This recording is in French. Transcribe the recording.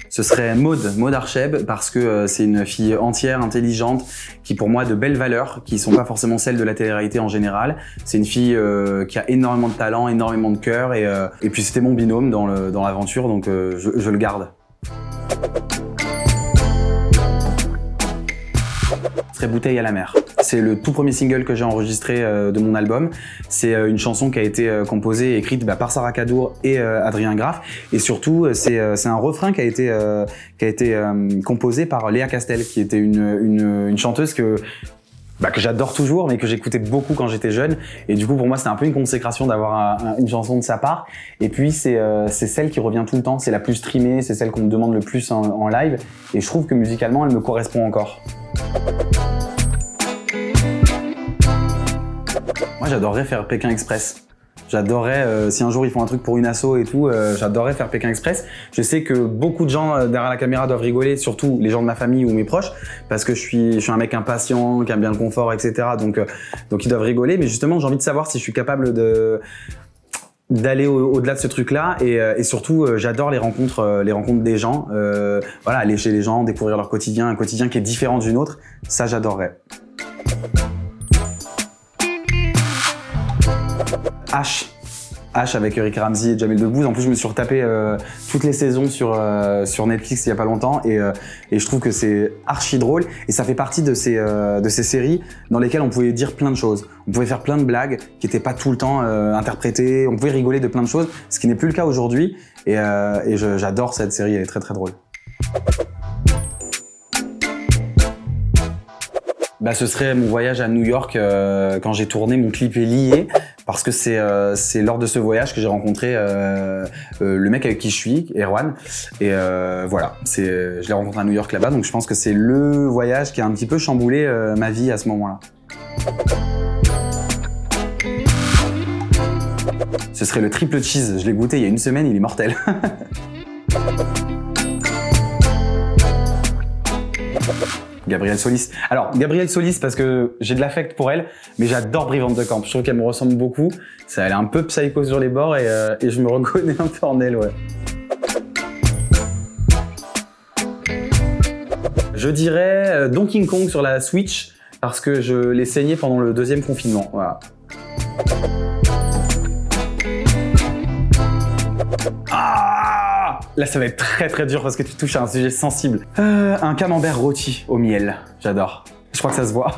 Ce serait Maud Archeb, parce que c'est une fille entière, intelligente, qui pour moi a de belles valeurs, qui sont pas forcément celles de la télé-réalité en général. C'est une fille qui a énormément de talent, énormément de cœur, et puis c'était mon binôme dans l'aventure, donc je le garde. Ce serait Bouteille à la mer. C'est le tout premier single que j'ai enregistré de mon album. C'est une chanson qui a été composée et écrite par Sarah Cadour et Adrien Graff. Et surtout, c'est un refrain qui a été composé par Léa Castel, qui était une chanteuse que j'adore toujours, mais que j'écoutais beaucoup quand j'étais jeune. Et du coup, pour moi, c'était un peu une consécration d'avoir une chanson de sa part. Et puis, c'est celle qui revient tout le temps. C'est la plus streamée, c'est celle qu'on me demande le plus en live. Et je trouve que musicalement, elle me correspond encore. Moi, j'adorerais faire Pékin Express. J'adorerais, si un jour ils font un truc pour une asso et tout, j'adorerais faire Pékin Express. Je sais que beaucoup de gens derrière la caméra doivent rigoler, surtout les gens de ma famille ou mes proches, parce que je suis un mec impatient, qui aime bien le confort, etc. Donc ils doivent rigoler. Mais justement, j'ai envie de savoir si je suis capable d'aller au-delà de ce truc-là, et surtout j'adore les rencontres des gens. Voilà, aller chez les gens, découvrir leur quotidien, un quotidien qui est différent d'une autre. Ça, j'adorerais. H avec Eric Ramsey et Jamel Debbouze. En plus, je me suis retapé toutes les saisons sur Netflix il y a pas longtemps, et je trouve que c'est archi drôle, et ça fait partie de ces séries dans lesquelles on pouvait dire plein de choses. On pouvait faire plein de blagues qui n'étaient pas tout le temps interprétées. On pouvait rigoler de plein de choses, ce qui n'est plus le cas aujourd'hui. Et j'adore cette série, elle est très très drôle. Ce serait mon voyage à New York quand j'ai tourné mon clip est lié, parce que c'est lors de ce voyage que j'ai rencontré le mec avec qui je suis, Erwan, et voilà, je l'ai rencontré à New York là-bas, donc je pense que c'est le voyage qui a un petit peu chamboulé ma vie à ce moment-là. Ce serait le triple cheese, je l'ai goûté il y a une semaine, il est mortel. Gabrielle Solis. Alors, Gabrielle Solis, parce que j'ai de l'affect pour elle, mais j'adore Brie Van de Camp. Je trouve qu'elle me ressemble beaucoup. Elle est un peu psycho sur les bords, et je me reconnais un peu en elle, ouais. Je dirais Donkey Kong sur la Switch, parce que je l'ai saigné pendant le 2e confinement. Voilà. Là, ça va être très très dur parce que tu touches à un sujet sensible. Un camembert rôti au miel, j'adore. Je crois que ça se voit.